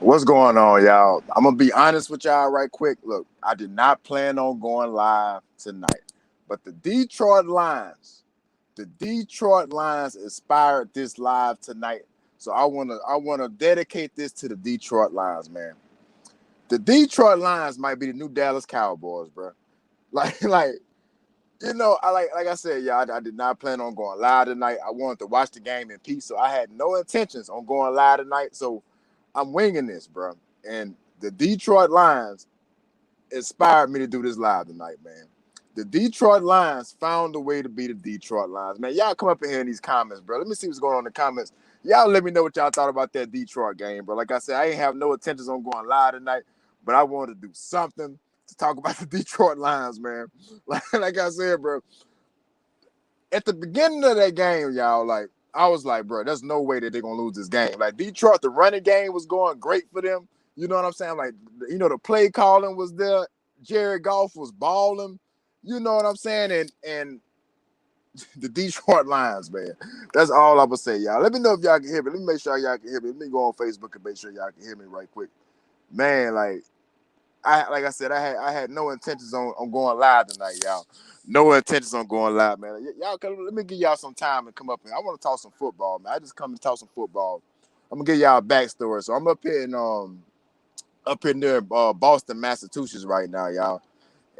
What's going on, y'all? I'm gonna be honest with y'all right quick. Look, I did not plan on going live tonight, but the Detroit Lions inspired this live tonight. So I wanna dedicate this to the Detroit Lions, man. The Detroit Lions might be the new Dallas Cowboys, bro. Like like I said, y'all, I did not plan on going live tonight. I wanted to watch the game in peace, so I had no intentions on going live tonight. So I'm winging this, bro. And the Detroit Lions inspired me to do this live tonight, man. The Detroit Lions found a way to be the Detroit Lions, man. Y'all come up in here in these comments, bro. Let me see what's going on in the comments. Y'all let me know what y'all thought about that Detroit game, bro. Like I said, I ain't have no intentions on going live tonight, but I wanted to do something to talk about the Detroit Lions, man. Like I said, bro, at the beginning of that game, y'all, like, I was like, bro, there's no way that they're gonna lose this game. Like Detroit, the running game was going great for them. You know what I'm saying? Like, the play calling was there. Jared Goff was balling. You know what I'm saying? And the Detroit Lions, man. That's all I'm gonna say, y'all. Let me know if y'all can hear me. Let me make sure y'all can hear me. Let me go on Facebook and make sure y'all can hear me right quick. Man, like I said, I had no intentions on going live tonight, y'all. No intentions on going live, man. Y'all, let me give y'all some time to come up here. I want to talk some football, man. I just come to talk some football. I'm gonna give y'all a backstory. So I'm up here near Boston, Massachusetts right now, y'all.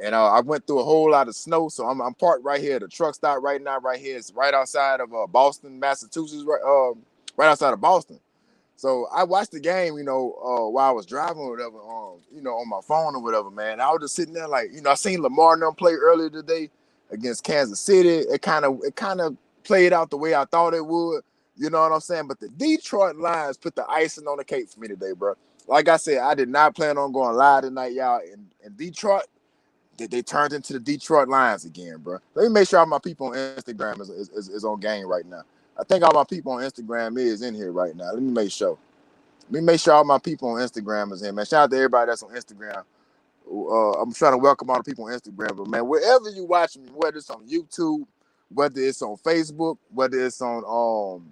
And I went through a whole lot of snow, so I'm parked right here. The truck stop right now, right here. It's right outside of Boston, Massachusetts, right outside of Boston. So I watched the game, while I was driving or whatever, on my phone or whatever, man. I was just sitting there like, I seen Lamar and them play earlier today against Kansas City. It kind of played out the way I thought it would. You know what I'm saying? But the Detroit Lions put the icing on the cake for me today, bro. Like I said, I did not plan on going live tonight, y'all. In Detroit, they turned into the Detroit Lions again, bro. Let me make sure all my people on Instagram is on game right now. I think all my people on Instagram is in here right now. Let me make sure. Let me make sure all my people on Instagram is in, man. Shout out to everybody that's on Instagram. I'm trying to welcome all the people on Instagram, but man, wherever you watch me, whether it's on YouTube, whether it's on Facebook, whether it's on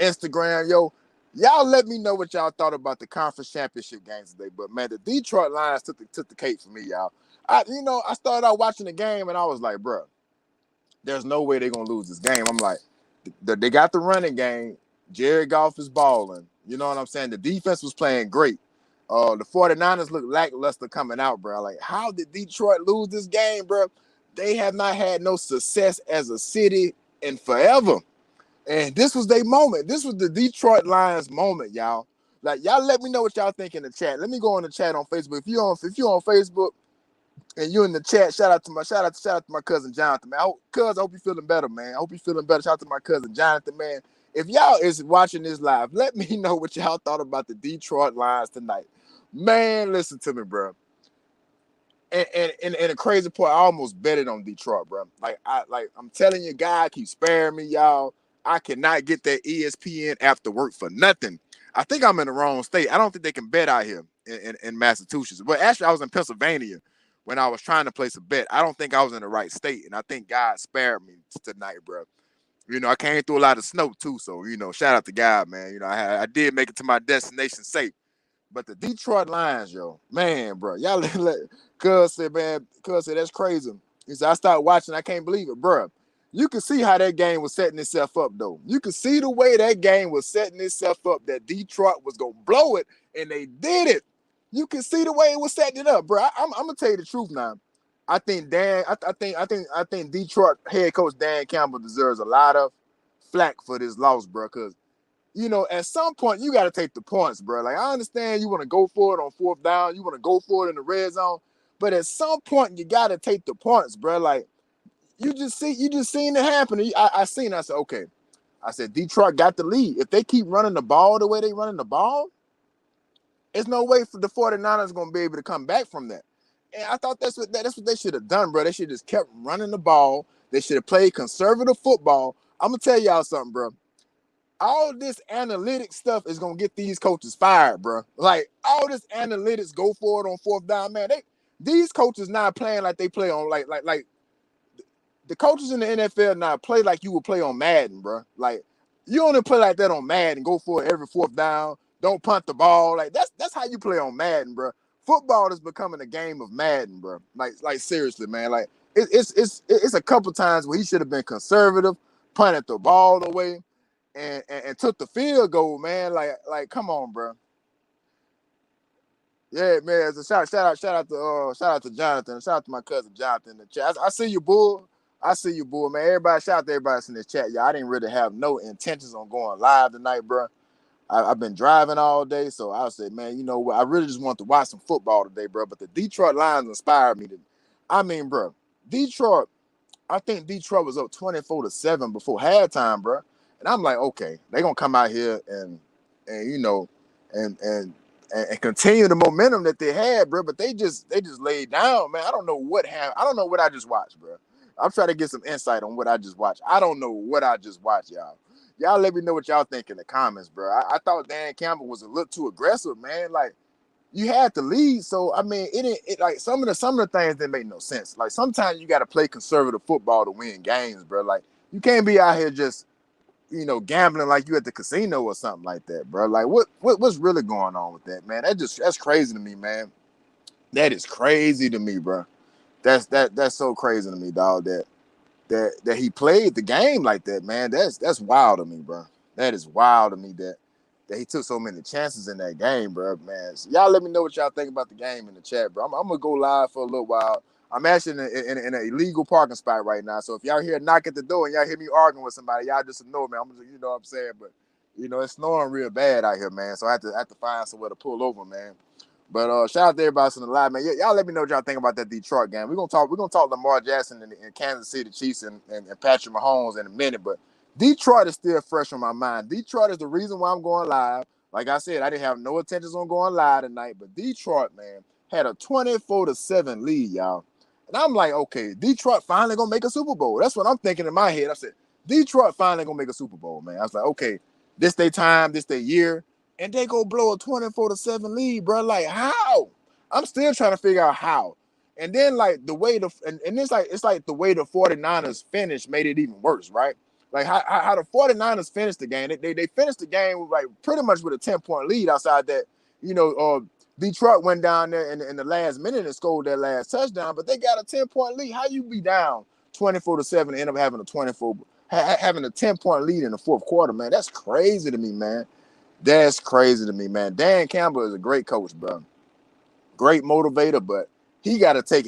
Instagram, y'all let me know what y'all thought about the conference championship games today. But man, the Detroit Lions took the cake for me, y'all. I started out watching the game and I was like, bro, there's no way they're gonna lose this game. I'm like, they got the running game. Jared Goff is balling. You know what I'm saying? The defense was playing great. The 49ers look lackluster coming out, bro. Like, how did Detroit lose this game, bro? They have not had no success as a city in forever. And this was their moment. This was the Detroit Lions moment, y'all. Like, y'all let me know what y'all think in the chat. Let me go in the chat on Facebook. If you're on Facebook and you in the chat, shout out to my cousin Jonathan, man. I hope you feeling better, man. I hope you feeling better. Shout out to my cousin Jonathan, man. If y'all is watching this live, let me know what y'all thought about the Detroit Lions tonight. Man, listen to me, bro. And the crazy part, I almost betted on Detroit, bro. I'm telling you, God keep sparing me, y'all. I cannot get that ESPN after work for nothing. I think I'm in the wrong state. I don't think they can bet out here in Massachusetts. But actually, I was in Pennsylvania when I was trying to place a bet. I don't think I was in the right state, and I think God spared me tonight, bro. I came through a lot of snow too, so shout out to God, man. I did make it to my destination safe. But the Detroit Lions, man, bro, y'all Cuz said, that's crazy. He said, I started watching, I can't believe it, bro. You can see how that game was setting itself up, though. You can see the way that game was setting itself up, that Detroit was gonna blow it, and they did it. You can see the way it was setting it up, bro. I'm gonna tell you the truth now. I think Detroit head coach Dan Campbell deserves a lot of flack for this loss, bro, because at some point you got to take the points, bro. Like, I understand you want to go for it on fourth down, you want to go for it in the red zone, but at some point you got to take the points, bro. Like, you just seen it happen. I seen. I said, okay. I said Detroit got the lead. If they keep running the ball the way they running the ball, there's no way for the 49ers going to be able to come back from that. And I thought that's what they should have done, bro. They should have just kept running the ball. They should have played conservative football. I'm gonna tell y'all something, bro. All this analytics stuff is gonna get these coaches fired, bro. Like, all this analytics go for it on fourth down, man. These coaches not playing like they play on like the coaches in the NFL now play like you would play on Madden, bro. Like, you only play like that on Madden, go for it every fourth down. Don't punt the ball. Like that's how you play on Madden, bro. Football is becoming a game of Madden, bro. Like seriously, man. Like it's a couple times where he should have been conservative, punted the ball away, and took the field goal, man. Like come on, bro. Yeah, man. It's a shout out to Jonathan. Shout out to my cousin Jonathan in the chat. I see you, bull. I see you, bull, man. Everybody, shout out to everybody that's in this chat, y'all. I didn't really have no intentions on going live tonight, bro. I've been driving all day, so I said, man, you know what? I really just want to watch some football today, bro. But the Detroit Lions inspired me to. I mean, bro, Detroit. I think Detroit was up 24-7 before halftime, bro. And I'm like, okay, they're gonna come out here and you know and continue the momentum that they had, bro. But they just laid down, man. I don't know what happened. I don't know what I just watched, bro. I'm trying to get some insight on what I just watched. I don't know what I just watched, y'all. Y'all let me know what y'all think in the comments, bro. I thought Dan Campbell was a little too aggressive, man. Like you had to lead, so I mean, it like some of the things that make no sense. Like sometimes you got to play conservative football to win games, bro. Like you can't be out here just gambling like you at the casino or something like that, bro. Like what's really going on with that, man? That's crazy to me, man. That is crazy to me, bro. That's so crazy to me, dog. That he played the game like that, man. That's wild to me, bro. That is wild to me that he took so many chances in that game, bro. Man, so y'all let me know what y'all think about the game in the chat, bro. I'm gonna go live for a little while. I'm actually in an illegal parking spot right now, so if y'all hear a knock at the door and y'all hear me arguing with somebody, y'all just know, man. You know what I'm saying, but it's snowing real bad out here, man. So I have to find somewhere to pull over, man. But shout out to everybody in the live, man. Y'all let me know what y'all think about that Detroit game. We're gonna talk Lamar Jackson and Kansas City Chiefs and Patrick Mahomes in a minute, but Detroit is still fresh on my mind. Detroit is the reason why I'm going live. Like I said, I didn't have no intentions on going live tonight, but Detroit, man, had a 24-7 lead, y'all. And I'm like, okay, Detroit finally gonna make a Super Bowl. That's what I'm thinking in my head. I said, Detroit finally gonna make a Super Bowl, man. I was like, okay, this they time, this they year, and they go blow a 24-7 lead, bro. Like, how? I'm still trying to figure out how. And then like the way and it's like the way the 49ers finished made it even worse, right? Like how the 49ers finished the game. They finished the game with like pretty much with a 10-point lead outside that, Detroit went down there in the last minute and scored that last touchdown, but they got a 10-point lead. How you be down 24-7 and end up having having a 10-point lead in the fourth quarter, man? That's crazy to me, man. That's crazy to me, man. Dan Campbell is a great coach, bro. Great motivator, but he gotta take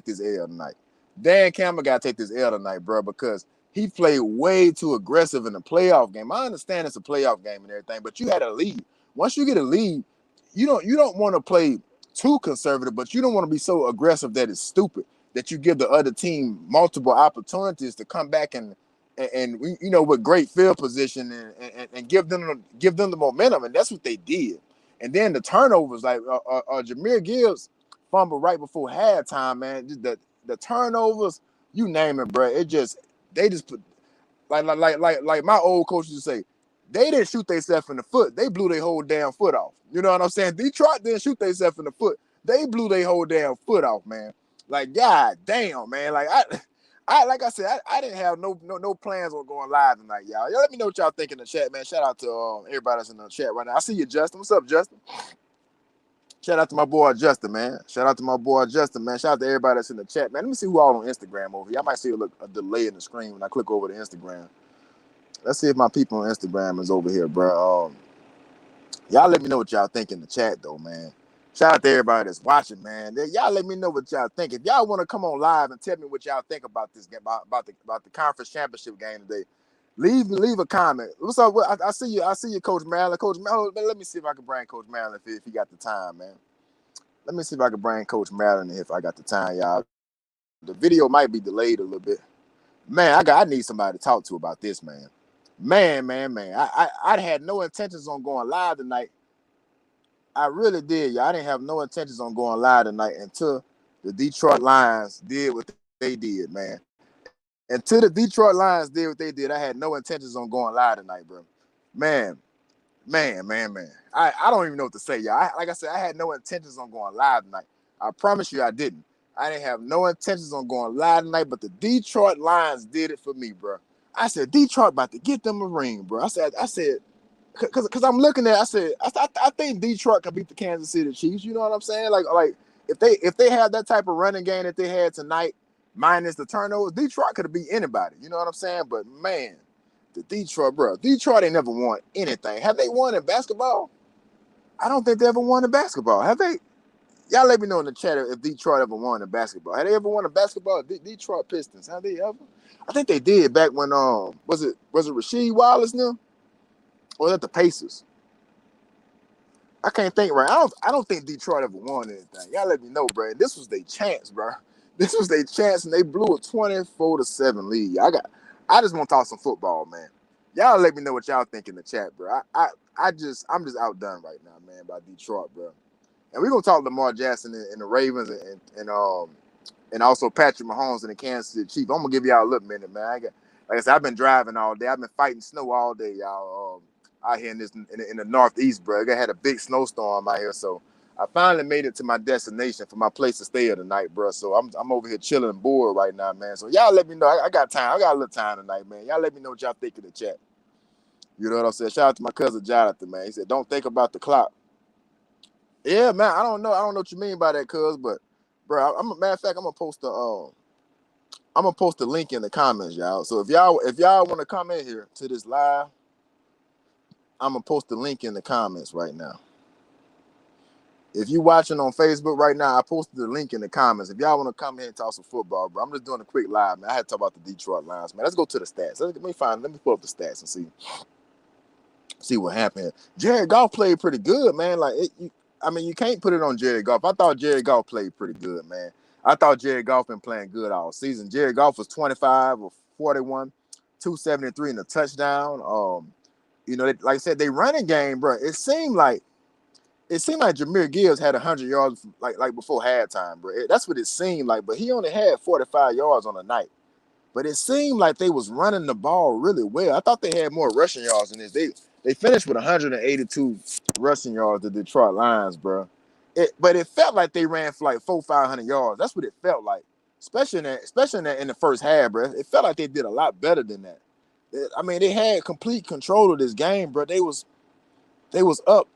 this L tonight. Dan Campbell gotta take this L tonight, bro, because he played way too aggressive in the playoff game. I understand it's a playoff game and everything, but you had a lead. Once you get a lead, you don't want to play too conservative, but you don't want to be so aggressive that it's stupid, that you give the other team multiple opportunities to come back and with great field position and give them the momentum, and that's what they did. And then the turnovers, like Jahmyr Gibbs fumbled right before halftime, man. Just the turnovers, you name it, bro. They just put like my old coach used to say, they didn't shoot themselves in the foot. They blew their whole damn foot off. You know what I'm saying? Detroit didn't shoot themselves in the foot. They blew their whole damn foot off, man. Like, god damn, man. Like like I said, I didn't have no plans on going live tonight, y'all. Y'all let me know what y'all think in the chat, man. Shout out to everybody that's in the chat right now. I see you, Justin. What's up, Justin? Shout out to my boy Justin, man. Shout out to my boy Justin, man. Shout out to everybody that's in the chat, man. Let me see who all on Instagram over here. I might see a delay in the screen when I click over to Instagram. Let's see if my people on Instagram is over here, bro. Y'all let me know what y'all think in the chat, though, man. Shout out to everybody that's watching, man. Y'all let me know what y'all think. If y'all want to come on live and tell me what y'all think about this game, about the conference championship game today, leave a comment. What's up? I see you, Coach Maryland. Coach Maryland, let me see if I can bring Coach Maryland if he got the time, man. Let me see if I can bring Coach Maryland if I got the time, y'all. The video might be delayed a little bit. Man, I need somebody to talk to about this, man. Man. I had no intentions on going live tonight. I really did, y'all. I didn't have no intentions on going live tonight until the Detroit Lions did what they did, man. Until the Detroit Lions did what they did, I had no intentions on going live tonight, bro. Man. I don't even know what to say, y'all. Like I said, I had no intentions on going live tonight. I promise you I didn't. I didn't have no intentions on going live tonight, but the Detroit Lions did it for me, bro. I said, Detroit about to get them a ring, bro. I said, because I'm looking at. I think Detroit can beat the Kansas City Chiefs. You know what I'm saying? Like if they had that type of running game that they had tonight, minus the turnovers, Detroit could have beat anybody. You know what I'm saying? But man, the Detroit ain't never won anything. Have they won in basketball? I don't think they ever won in basketball. Have they? Y'all let me know in the chat if Detroit ever won in basketball. Have they ever won a basketball? Detroit Pistons. Have they ever? I think they did back when was it Rasheed Wallace now? Or was that the Pacers? I can't think right. I don't think Detroit ever won anything. Y'all let me know, bro. This was their chance, bro. This was their chance, and they blew a 24-7 lead. I just want to talk some football, man. Y'all let me know what y'all think in the chat, bro. I'm just outdone right now, man, by Detroit, bro. And we're gonna talk Lamar Jackson and the Ravens and also Patrick Mahomes and the Kansas City Chiefs. I'm gonna give y'all a little minute, man. Like I said, I've been driving all day. I've been fighting snow all day, y'all. Out here in the Northeast, bro. I had a big snowstorm out here, so I finally made it to my destination for my place to stay tonight, bro. So I'm over here chilling and bored right now, man. So y'all let me know. I got time. I got a little time tonight, man. Y'all let me know what y'all think in the chat. You know what I'm saying? Shout out to my cousin Jonathan, man. He said, "Don't think about the clock." Yeah, man. I don't know what you mean by that, cuz, but bro, matter of fact, I'm gonna post the link in the comments, y'all. So if y'all want to come in here to this live, I'm gonna post the link in the comments right now. If you watching on Facebook right now, I posted the link in the comments. If y'all want to come here and talk some football, bro, I'm just doing a quick live, man. I had to talk about the Detroit Lions, man. Let's go to the stats. Let me pull up the stats and see what happened. Jared Goff played pretty good, man. You can't put it on Jared Goff. I thought Jared Goff played pretty good, man. I thought Jared Goff been playing good all season. Jared Goff was 25 or 41, 273 in the touchdown. Like I said, they running game, bro. It seemed like Jahmyr Gibbs had 100 yards like before halftime, bro. That's what it seemed like, but he only had 45 yards on the night. But it seemed like they was running the ball really well. I thought they had more rushing yards than this. They finished with 182 rushing yards, the Detroit Lions, bro. But it felt like they ran for like 500 yards. That's what it felt like, especially in the first half, bro. It felt like they did a lot better than that. They had complete control of this game, bro. They was up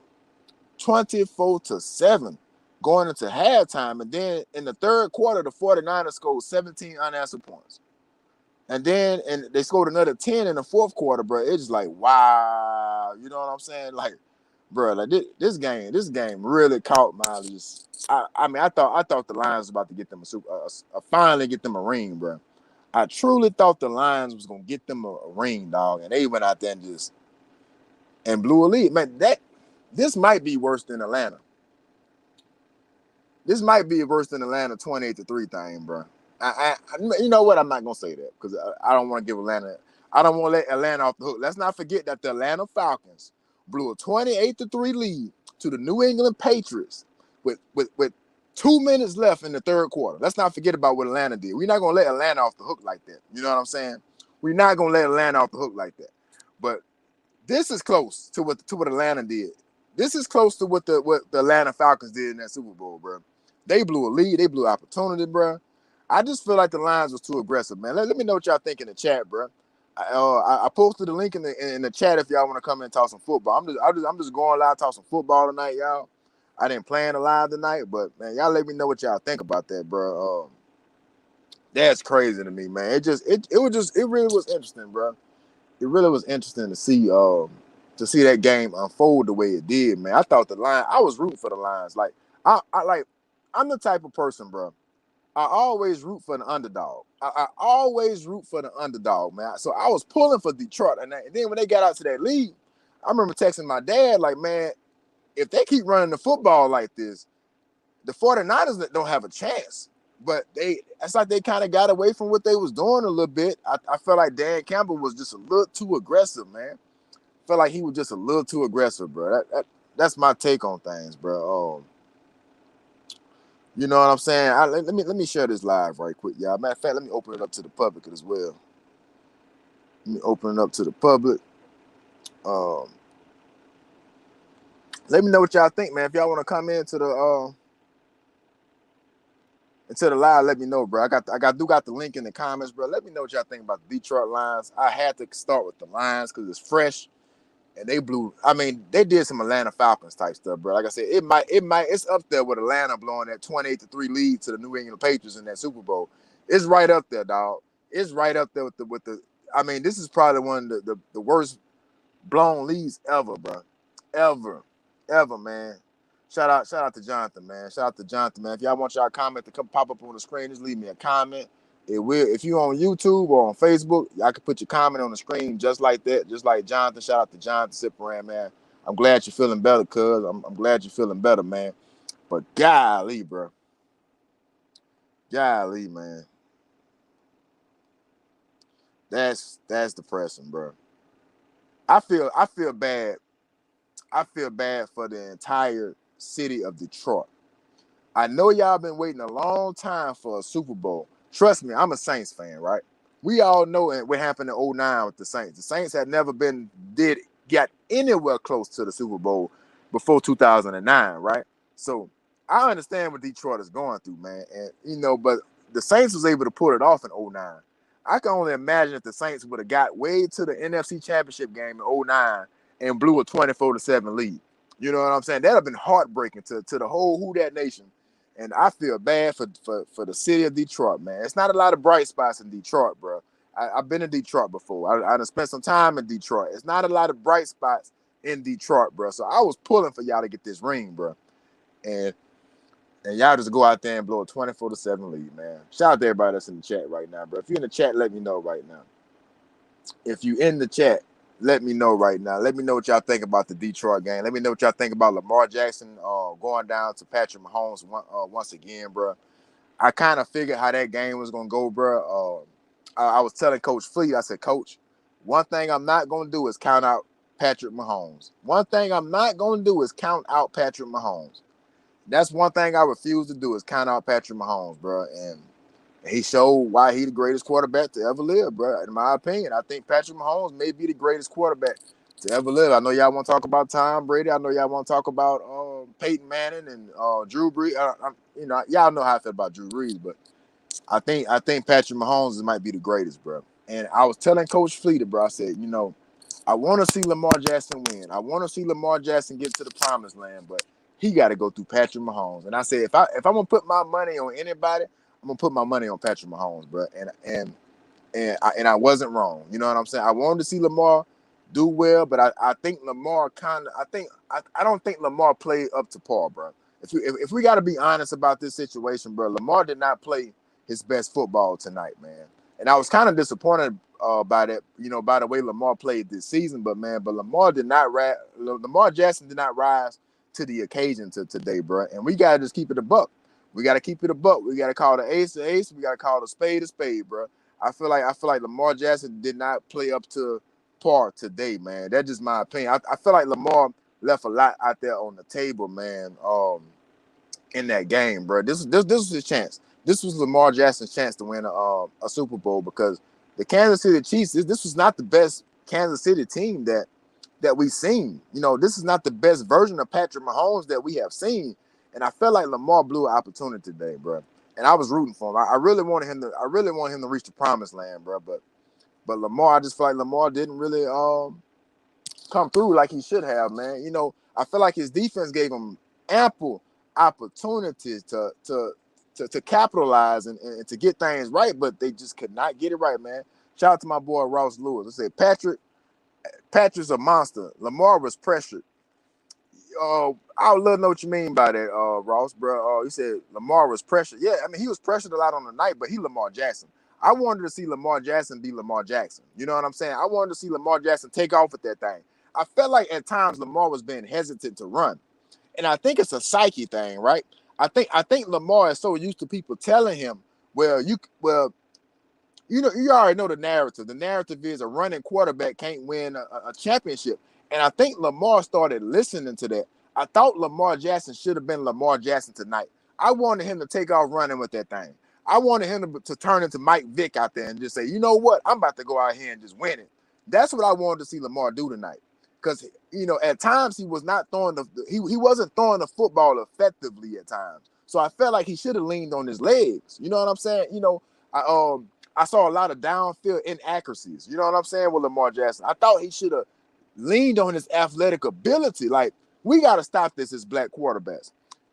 24-7 going into halftime. And then in the third quarter, the 49ers scored 17 unanswered points. And they scored another 10 in the fourth quarter, bro. It's just like, wow. You know what I'm saying? Like, bro, like this game really caught my just. I thought the Lions was about to get them finally get them a ring, bro. I truly thought the Lions was gonna get them a ring, dog, and they went out there and blew a lead. Man, this might be worse than Atlanta. This might be worse than Atlanta 28-3 thing, bro. You know what? I'm not gonna say that because I don't want to give Atlanta. I don't want to let Atlanta off the hook. Let's not forget that the Atlanta Falcons blew a 28-3 lead to the New England Patriots with 2 minutes left in the third quarter. Let's not forget about what Atlanta did. We're not gonna let Atlanta off the hook like that. You know what I'm saying? We're not gonna let Atlanta off the hook like that. But this is close to what Atlanta did. This is close to what the Atlanta Falcons did in that Super Bowl, bro. They blew a lead. They blew opportunity, bro. I just feel like the Lions was too aggressive, man. Let me know what y'all think in the chat, bro. I posted the link in the chat if y'all want to come in and talk some football. I'm just going live talk some football tonight, y'all. I didn't plan a live tonight, but man, y'all let me know what y'all think about that, bro. That's crazy to me, man. It really was interesting, bro. It really was interesting to see that game unfold the way it did, man. I thought I was rooting for the Lions. Like I'm the type of person, bro. I always root for the underdog. I always root for the underdog, man. So I was pulling for Detroit, and then when they got out to that lead, I remember texting my dad, like, man, if they keep running the football like this, the 49ers don't have a chance. But it's like they kind of got away from what they was doing a little bit. I felt like Dan Campbell was just a little too aggressive, man. I felt like he was just a little too aggressive, bro. That's my take on things, bro. You know what I'm saying? Let me share this live right quick, y'all. Matter of fact, let me open it up to the public as well. Let me open it up to the public. Let me know what y'all think, man. If y'all want to come into the live, let me know, bro. I got the link in the comments, bro. Let me know what y'all think about the Detroit Lions. I had to start with the Lions because it's fresh. and they blew. I mean, they did some Atlanta Falcons type stuff, bro. Like I said, it's up there with Atlanta blowing that 28-3 lead to the New England Patriots in that Super Bowl. It's right up there, dog. It's right up there with the. I mean, this is probably one of the worst blown leads ever, bro. Ever, man. Shout out to Jonathan, man. Shout out to Jonathan, man. If y'all want y'all comment to come pop up on the screen, just leave me a comment. It will. If you on YouTube or on Facebook, y'all can put your comment on the screen just like that, just like Jonathan. Shout out to Jonathan Ciparan, man. I'm glad you're feeling better, cuz. I'm glad you're feeling better, man. But golly, bro. Golly, man. That's depressing, bro. I feel bad. I feel bad for the entire city of Detroit. I know y'all been waiting a long time for a Super Bowl. Trust me, I'm a Saints fan, right? We all know what happened in '09 with the Saints. The Saints had never got anywhere close to the Super Bowl before 2009, right? So I understand what Detroit is going through, man. And but the Saints was able to pull it off in '09. I can only imagine if the Saints would have got way to the NFC Championship game in '09 and blew a 24-7 lead. You know what I'm saying? That'd have been heartbreaking to the whole Who Dat Nation. And I feel bad for the city of Detroit, man. It's not a lot of bright spots in Detroit, bro. I've been in Detroit before. I done spent some time in Detroit. It's not a lot of bright spots in Detroit, bro. So I was pulling for y'all to get this ring, bro. And y'all just go out there and blow a 24-7 lead, man. Shout out to everybody that's in the chat right now, bro. If you're in the chat, let me know right now. If you in the chat, let me know right now. Let me know what y'all think about the Detroit game. Let me know what y'all think about Lamar Jackson going down to Patrick Mahomes once again, bro. I kind of figured how that game was going to go, bro. I was telling Coach Fleet, I said, Coach, one thing I'm not going to do is count out Patrick Mahomes. One thing I'm not going to do is count out Patrick Mahomes. That's one thing I refuse to do is count out Patrick Mahomes, bro. And he showed why he the greatest quarterback to ever live, bro. In my opinion, I think Patrick Mahomes may be the greatest quarterback to ever live. I know y'all want to talk about Tom Brady. I know y'all want to talk about Peyton Manning and Drew Brees. Y'all know how I feel about Drew Brees, but I think Patrick Mahomes might be the greatest, bro. And I was telling Coach Fleet, bro, I said, I want to see Lamar Jackson win. I want to see Lamar Jackson get to the promised land, but he got to go through Patrick Mahomes. And I said, if I'm gonna put my money on anybody, I'm gonna put my money on Patrick Mahomes, bro. And I wasn't wrong. You know what I'm saying? I wanted to see Lamar do well, but I think Lamar I don't think Lamar played up to par, bro. If we got to be honest about this situation, bro, Lamar did not play his best football tonight, man. And I was kind of disappointed by that, by the way Lamar played this season. But Lamar Lamar Jackson did not rise to the occasion today, bro. And we gotta just keep it a buck. We gotta keep it a buck. We gotta call the ace the ace. We gotta call the spade, bro. I feel like Lamar Jackson did not play up to par today, man. That's just my opinion. I feel like Lamar left a lot out there on the table, man. In that game, bro. This was his chance. This was Lamar Jackson's chance to win a Super Bowl because the Kansas City Chiefs. This was not the best Kansas City team that we've seen. This is not the best version of Patrick Mahomes that we have seen. And I felt like Lamar blew an opportunity today, bro. And I was rooting for him. I really wanted him to reach the promised land, bro. But Lamar, I just feel like Lamar didn't really come through like he should have, man. I feel like his defense gave him ample opportunities to capitalize and to get things right, but they just could not get it right, man. Shout out to my boy Ross Lewis. I said Patrick's a monster. Lamar was pressured. I would love to know what you mean by that, Ross, bro. You said Lamar was pressured. Yeah, I mean, he was pressured a lot on the night, but he Lamar Jackson. I wanted to see Lamar Jackson be Lamar Jackson. You know what I'm saying? I wanted to see Lamar Jackson take off with that thing. I felt like at times Lamar was being hesitant to run. And I think it's a psyche thing, right? I think Lamar is so used to people telling him, you already know the narrative. The narrative is a running quarterback can't win a championship. And I think Lamar started listening to that. I thought Lamar Jackson should have been Lamar Jackson tonight. I wanted him to take off running with that thing. I wanted him to turn into Mike Vick out there and just say, you know what? I'm about to go out here and just win it. That's what I wanted to see Lamar do tonight. Because, at times he was not throwing he wasn't throwing the football effectively at times. So I felt like he should have leaned on his legs. You know what I'm saying? I saw a lot of downfield inaccuracies. You know what I'm saying with Lamar Jackson. I thought he should have leaned on his athletic ability. Like, we got to stop this as black quarterbacks.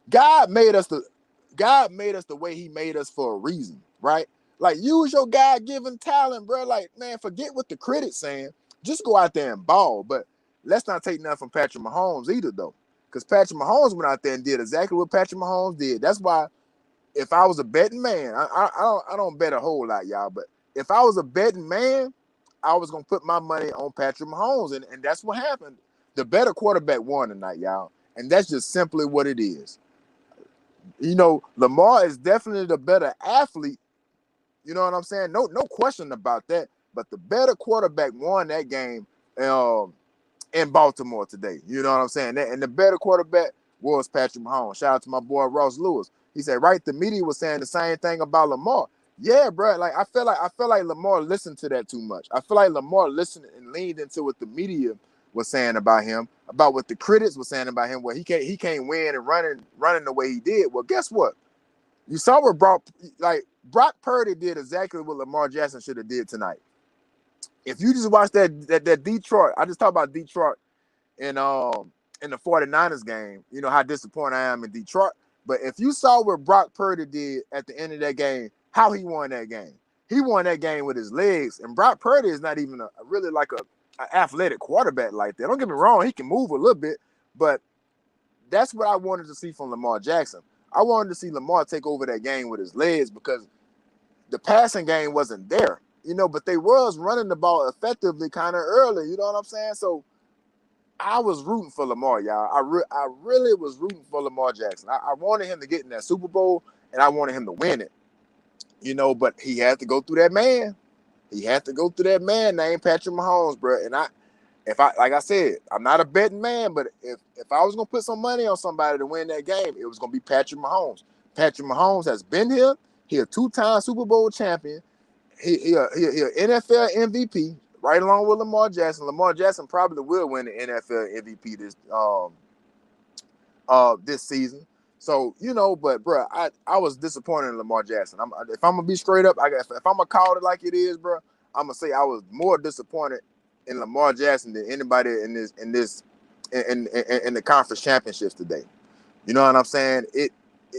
God made us the way he made us for a reason, right? Like, use your God-given talent, bro. Like, man, forget what the critics saying. Just go out there and ball. But let's not take nothing from Patrick Mahomes either, though. Because Patrick Mahomes went out there and did exactly what Patrick Mahomes did. That's why if I was a betting man, I don't bet a whole lot, y'all, but if I was a betting man, I was gonna put my money on Patrick Mahomes, and that's what happened. The better quarterback won tonight, y'all, and that's just simply what it is. You know, Lamar is definitely the better athlete. You know what I'm saying? No question about that. But the better quarterback won that game. In Baltimore today. You know what I'm saying? And the better quarterback was Patrick Mahomes. Shout out to my boy Ross Lewis. He said, right, the media was saying the same thing about Lamar. Yeah, bro. Like I feel like Lamar listened to that too much. I feel like Lamar listened and leaned into what the media was saying about him, about what the critics were saying about him, where he can't win and running the way he did. Well, guess what? You saw what Brock Purdy did exactly what Lamar Jackson should have did tonight. If you just watch that Detroit, I just talked about Detroit in the 49ers game, you know how disappointed I am in Detroit. But if you saw what Brock Purdy did at the end of that game, how he won that game. He won that game with his legs. And Brock Purdy is not even really like a athletic quarterback like that. Don't get me wrong, he can move a little bit, but that's what I wanted to see from Lamar Jackson. I wanted to see Lamar take over that game with his legs because the passing game wasn't there, you know, but they was running the ball effectively kind of early, you know what I'm saying? So I was rooting for Lamar, y'all. I really was rooting for Lamar Jackson. I wanted him to get in that Super Bowl, and I wanted him to win it, you know, but he had to go through that man. He had to go through that man named Patrick Mahomes, bro. And like I said, I'm not a betting man, but if I was gonna put some money on somebody to win that game, it was gonna be Patrick Mahomes. Patrick Mahomes has been here. He a two-time Super Bowl champion. He an NFL MVP, right along with Lamar Jackson. Lamar Jackson probably will win the NFL MVP this season. So, you know, but bro, I was disappointed in Lamar Jackson. If I'm gonna be straight up, if I'm gonna call it like it is, bro, I'm gonna say I was more disappointed in Lamar Jackson than anybody in the conference championships today. You know what I'm saying?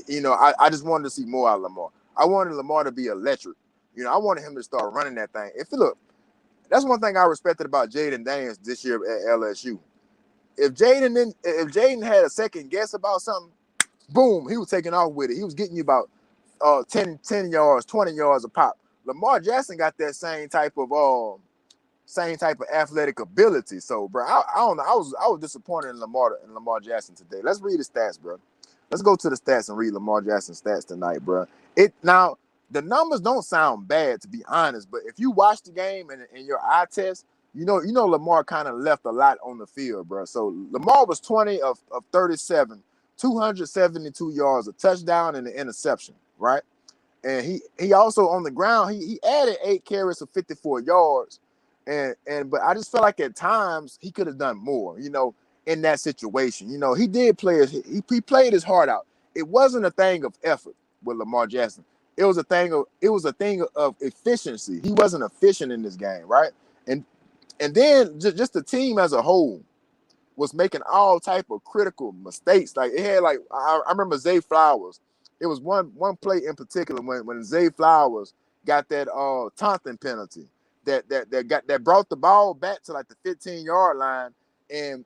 You know, I just wanted to see more out of Lamar. I wanted Lamar to be electric. You know, I wanted him to start running that thing. That's one thing I respected about Jaden Daniels this year at LSU. If Jaden had a second guess about something, boom, he was taking off with it. He was getting you about 10 yards, 20 yards a pop. Lamar Jackson got that same type of athletic ability. So, bro, I don't know. I was disappointed in Lamar Jackson today. Let's read the stats, bro. Let's go to the stats and read Lamar Jackson's stats tonight, bro. Now the numbers don't sound bad, to be honest, but if you watch the game and your eye test, you know Lamar kind of left a lot on the field, bro. So Lamar was 20 of 37, 272 yards, a touchdown and an interception, right? And he also on the ground, he added 8 carries of 54 yards. But I just felt like at times he could have done more, you know, in that situation. You know, he did play he played his heart out. It wasn't a thing of effort with Lamar Jackson. It was a thing of efficiency. He wasn't efficient in this game, right? And then just the team as a whole was making all type of critical mistakes. Like it had I remember Zay Flowers. It was one play in particular when Zay Flowers got that taunting penalty that brought the ball back to like the 15-yard line. And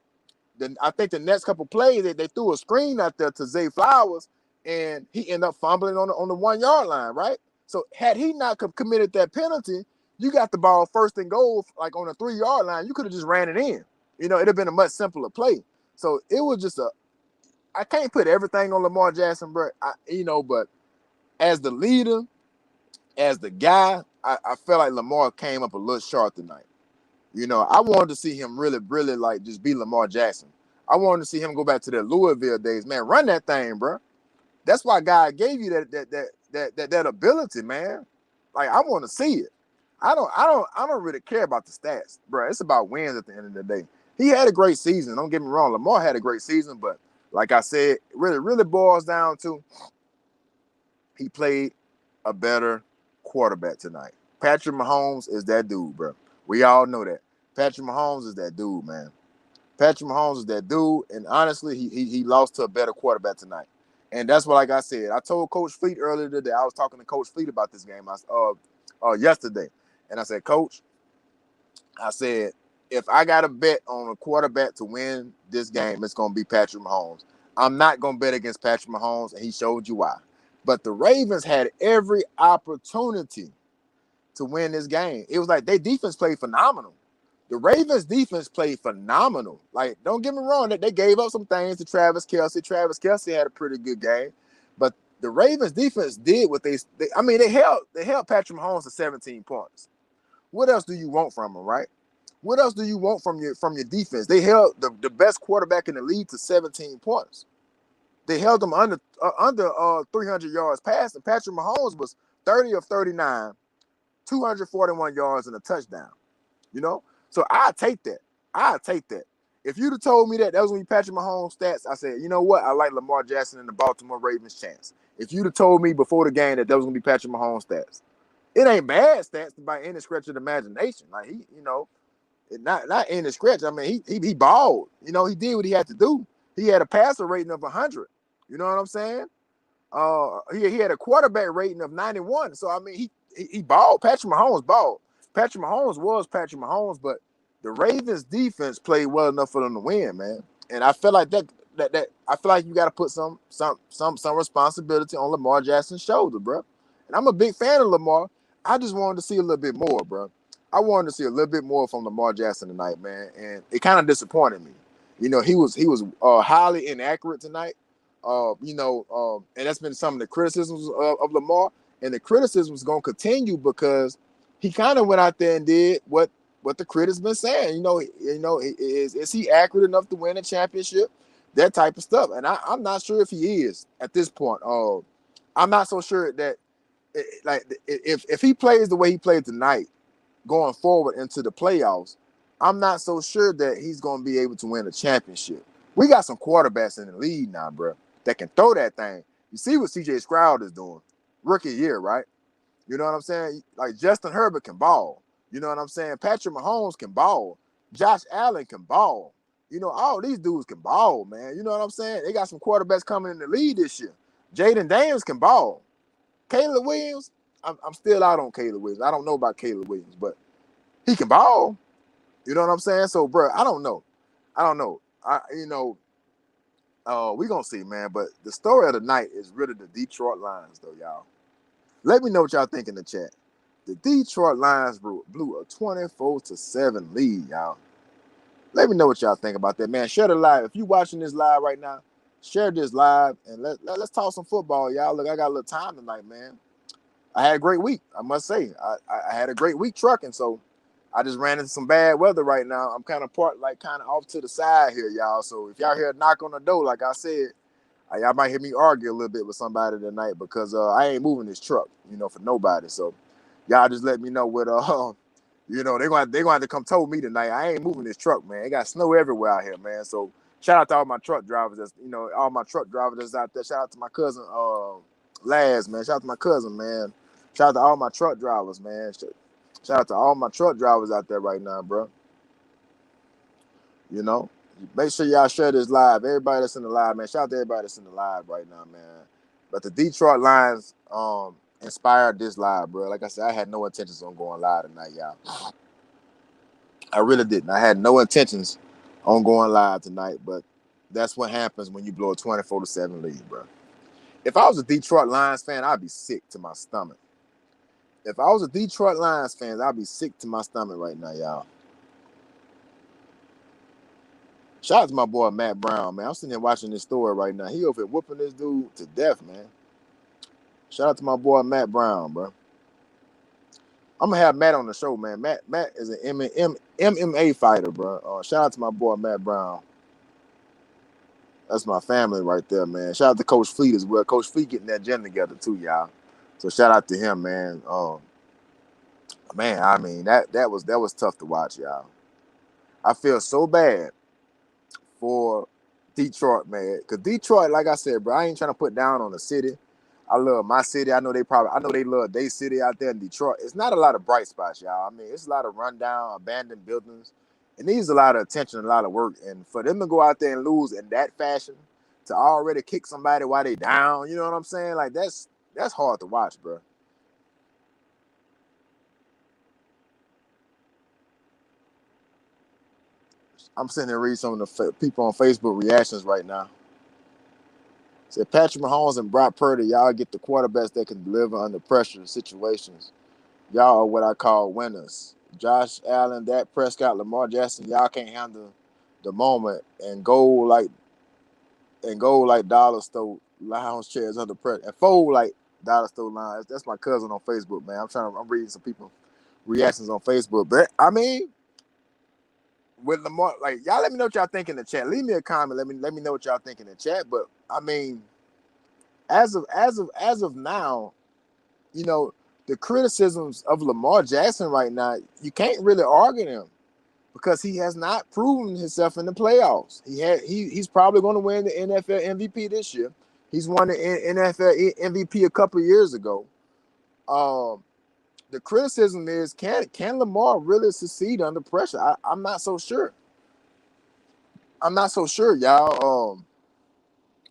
then I think the next couple plays they threw a screen out there to Zay Flowers and he ended up fumbling on the 1-yard line, right? So had he not committed that penalty, you got the ball first and goal like on the 3-yard line. You could have just ran it in. You know, it'd have been a much simpler play. So it was just I can't put everything on Lamar Jackson, bro. But as the leader, as the guy, I felt like Lamar came up a little short tonight. You know, I wanted to see him really, really like just be Lamar Jackson. I wanted to see him go back to the Louisville days, man. Run that thing, bro. That's why God gave you that ability, man. Like I want to see it. I don't really care about the stats, bro. It's about wins at the end of the day. He had a great season. Don't get me wrong. Lamar had a great season, but like I said, it really boils down to he played a better quarterback tonight. Patrick Mahomes is that dude, bro. We all know that. Patrick Mahomes is that dude, man. Patrick Mahomes is that dude, and honestly, he lost to a better quarterback tonight. And that's what, like I said, I told Coach Fleet earlier today. I was talking to Coach Fleet about this game yesterday, and I said, Coach, I said, if I got to bet on a quarterback to win this game, it's going to be Patrick Mahomes. I'm not going to bet against Patrick Mahomes, and he showed you why. But the Ravens had every opportunity to win this game. It was like their defense played phenomenal. The Ravens defense played phenomenal. Like, don't get me wrong, they gave up some things to Travis Kelce. Travis Kelce had a pretty good game, but the Ravens defense did what they held Patrick Mahomes to 17 points. What else do you want from them, right? What else do you want from your defense? They held the best quarterback in the league to 17 points. They held them under 300 yards passing. Patrick Mahomes was 30 of 39, 241 yards and a touchdown. You know? So I take that. If you'd have told me that was going to be Patrick Mahomes' stats, I said, you know what? I like Lamar Jackson and the Baltimore Ravens' chance. If you'd have told me before the game that was going to be Patrick Mahomes' stats, it ain't bad stats by any stretch of the imagination. Like, he, not any stretch. I mean, he balled. He did what he had to do. He had a passer rating of 100. You know what I'm saying? He had a quarterback rating of 91. So I mean, he balled. Patrick Mahomes balled. Patrick Mahomes was Patrick Mahomes, but the Ravens defense played well enough for them to win, man. And I feel like that I feel like you got to put some responsibility on Lamar Jackson's shoulder, bro. And I'm a big fan of Lamar. I just wanted to see a little bit more, bro. I wanted to see a little bit more from Lamar Jackson tonight, man, and it kind of disappointed me. He was highly inaccurate tonight. And that's been some of the criticisms of Lamar, and the criticism is going to continue because he kind of went out there and did what the critics been saying. Is he accurate enough to win a championship? That type of stuff, and I'm not sure if he is at this point. I'm not so sure that if he plays the way he played tonight, going forward into the playoffs, I'm not so sure that he's going to be able to win a championship. We got some quarterbacks in the league now, bro, that can throw that thing. You see what C.J. Stroud is doing, rookie year, right? You know what I'm saying? Like, Justin Herbert can ball. You know what I'm saying? Patrick Mahomes can ball. Josh Allen can ball. All these dudes can ball, man. You know what I'm saying? They got some quarterbacks coming in the league this year. Jaden Daniels can ball. Caleb Williams, I'm still out on Caleb Williams. I don't know about Caleb Williams, but he can ball. You know what I'm saying? So, bro, I don't know. We gonna see, man. But the story of the night is really the Detroit Lions, though, y'all. Let me know what y'all think in the chat. The Detroit Lions blew a 24-7 lead, y'all. Let me know what y'all think about that, man. Share the live. If you watching this live right now, share this live and let's talk some football, y'all. Look, I got a little time tonight, man. I had a great week, I must say. I had a great week trucking, so I just ran into some bad weather right now. I'm kind of off to the side here, y'all. So if y'all hear a knock on the door, like I said, y'all might hear me argue a little bit with somebody tonight because I ain't moving this truck, for nobody. So y'all just let me know what they're gonna have to come tow me tonight. I ain't moving this truck, man. It got snow everywhere out here, man. So shout out to all my truck drivers all my truck drivers that's out there. Shout out to my cousin Laz, man. Shout out to my cousin, man. Shout out to all my truck drivers, man. Shout out to all my truck drivers out there right now, bro. Make sure y'all share this live. Everybody that's in the live, man. Shout out to everybody that's in the live right now, man. But the Detroit Lions inspired this live, bro. Like I said, I had no intentions on going live tonight, y'all. I really didn't. I had no intentions on going live tonight, but that's what happens when you blow a 24-7 lead, bro. If I was a Detroit Lions fan, I'd be sick to my stomach. If I was a Detroit Lions fan, I'd be sick to my stomach right now, y'all. Shout out to my boy Matt Brown, man. I'm sitting here watching this story right now. He over here whooping this dude to death, man. Shout out to my boy Matt Brown, bro. I'm gonna have Matt on the show, man. Matt is an MMA fighter, bro. Shout out to my boy Matt Brown. That's my family right there, man. Shout out to Coach Fleet as well. Coach Fleet getting that gym together too, y'all. So shout out to him, man. Man, I mean that was tough to watch, y'all. I feel so bad for Detroit, man. Cause Detroit, like I said, bro, I ain't trying to put down on the city. I love my city. I know they love their city out there in Detroit. It's not a lot of bright spots, y'all. I mean, it's a lot of rundown, abandoned buildings. It needs a lot of attention, a lot of work, and for them to go out there and lose in that fashion, to already kick somebody while they down, you know what I'm saying? Like that's hard to watch, bro. I'm sitting there reading some of the people on Facebook reactions right now. Said Patrick Mahomes and Brock Purdy, y'all get the quarterbacks that can deliver under pressure situations. Y'all are what I call winners. Josh Allen, Dak Prescott, Lamar Jackson, y'all can't handle the moment and go like dollar store lounge chairs under pressure and fold like dollar store lines. That's my cousin on Facebook, man. I'm reading some people reactions on Facebook. But I mean, with Lamar, like y'all let me know what y'all think in the chat. Leave me a comment. Let me know what y'all think in the chat. But I mean, as of now, you know, the criticisms of Lamar Jackson right now, you can't really argue them because he has not proven himself in the playoffs. He's probably going to win the NFL MVP this year. He's won the NFL MVP a couple of years ago. The criticism is can Lamar really succeed under pressure? I'm not so sure. I'm not so sure, y'all.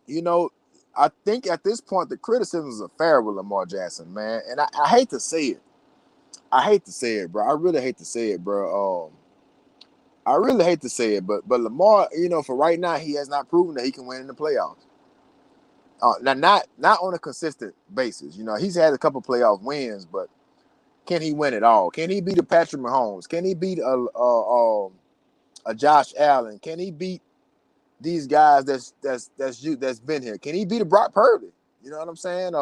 You know, I think at this point the criticisms are fair with Lamar Jackson, man. And I hate to say it. I hate to say it, bro. I really hate to say it, bro. I really hate to say it, but Lamar, you know, for right now, he has not proven that he can win in the playoffs. Now, not on a consistent basis. You know, he's had a couple playoff wins, but can he win it all? Can he beat a Patrick Mahomes? Can he beat a Josh Allen? Can he beat these guys that's been here? Can he beat a Brock Purdy? You know what I'm saying?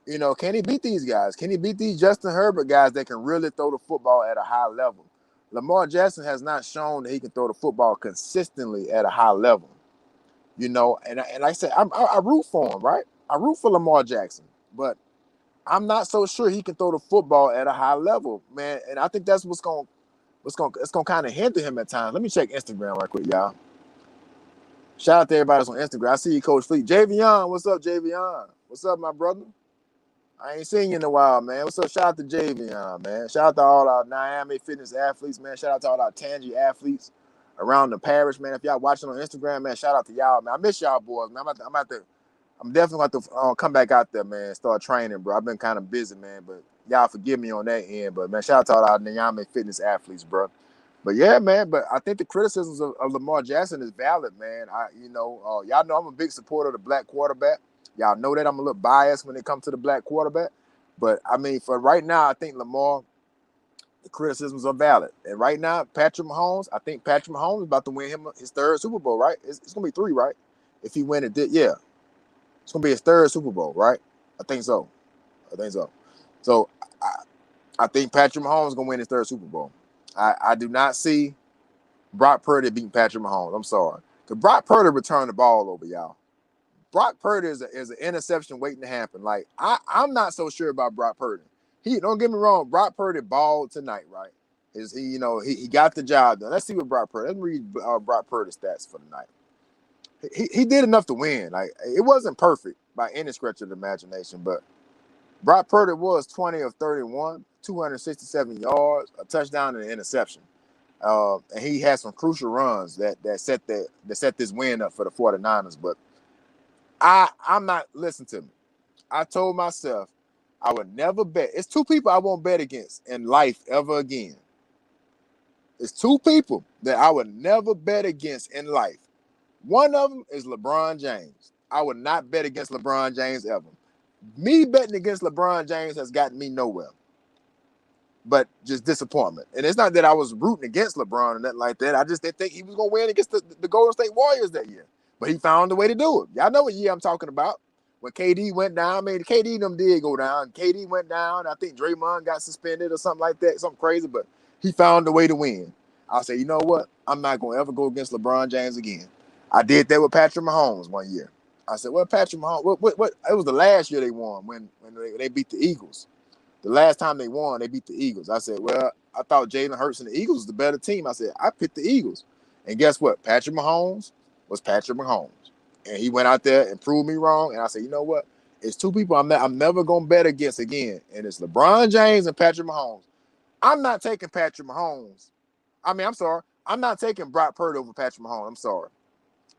You know, can he beat these guys? Can he beat these Justin Herbert guys that can really throw the football at a high level? Lamar Jackson has not shown that he can throw the football consistently at a high level. You know, and like I said, I root for him, right? I root for Lamar Jackson, but I'm not so sure he can throw the football at a high level, man. And I think that's it's gonna kind of hinder him at times. Let me check Instagram right quick, y'all. Shout out to everybody that's on Instagram. I see you, Coach Fleet. Javion, what's up, Javion? What's up, my brother? I ain't seen you in a while, man. What's up? Shout out to Javion, man. Shout out to all our Miami fitness athletes, man. Shout out to all our Tangy athletes around the parish, man. If y'all watching on Instagram, man, shout out to y'all, man. I miss y'all boys, man. I'm definitely going to come back out there, man, and start training, bro. I've been kind of busy, man, but y'all forgive me on that end. But, man, shout out to all our Miami fitness athletes, bro. But, yeah, man, but I think the criticisms of Lamar Jackson is valid, man. Y'all know I'm a big supporter of the black quarterback. Y'all know that I'm a little biased when it comes to the black quarterback. But, I mean, for right now, I think Lamar, the criticisms are valid. And right now, Patrick Mahomes, I think Patrick Mahomes is about to win him his third Super Bowl, right? It's going to be 3, right? If he win it, yeah. It's going to be his third Super Bowl, right? I think so. So, I think Patrick Mahomes is going to win his third Super Bowl. I do not see Brock Purdy beating Patrick Mahomes. I'm sorry. Because Brock Purdy returned the ball over, y'all. Brock Purdy is an interception waiting to happen. Like, I'm not so sure about Brock Purdy. Don't get me wrong, Brock Purdy balled tonight, right? He got the job done. Let's see what Brock Purdy. Let's read Brock Purdy's stats for the night. He did enough to win. Like, it wasn't perfect by any stretch of the imagination, but Brock Purdy was 20 of 31, 267 yards, a touchdown, and an interception. And he had some crucial runs that set this win up for the 49ers. But I'm not, listen to me. I told myself I would never bet. It's 2 people I won't bet against in life ever again. It's 2 people that I would never bet against in life. One of them is LeBron James. I would not bet against LeBron James ever. Me betting against LeBron James has gotten me nowhere, but just disappointment. And it's not that I was rooting against LeBron or nothing like that. I just didn't think he was going to win against the Golden State Warriors that year. But he found a way to do it. Y'all know what year I'm talking about. When KD went down, I mean, KD and them did go down. KD went down. I think Draymond got suspended or something like that, something crazy, but he found a way to win. I say, you know what? I'm not going to ever go against LeBron James again. I did that with Patrick Mahomes one year. I said, well, Patrick Mahomes, what? It was the last year they won when they beat the Eagles. The last time they won, they beat the Eagles. I said, well, I thought Jalen Hurts and the Eagles was the better team. I said, I picked the Eagles. And guess what? Patrick Mahomes was Patrick Mahomes. And he went out there and proved me wrong. And I said, you know what? It's 2 people I'm never going to bet against again. And it's LeBron James and Patrick Mahomes. I'm not taking Patrick Mahomes. I mean, I'm sorry. I'm not taking Brock Purdy over Patrick Mahomes. I'm sorry.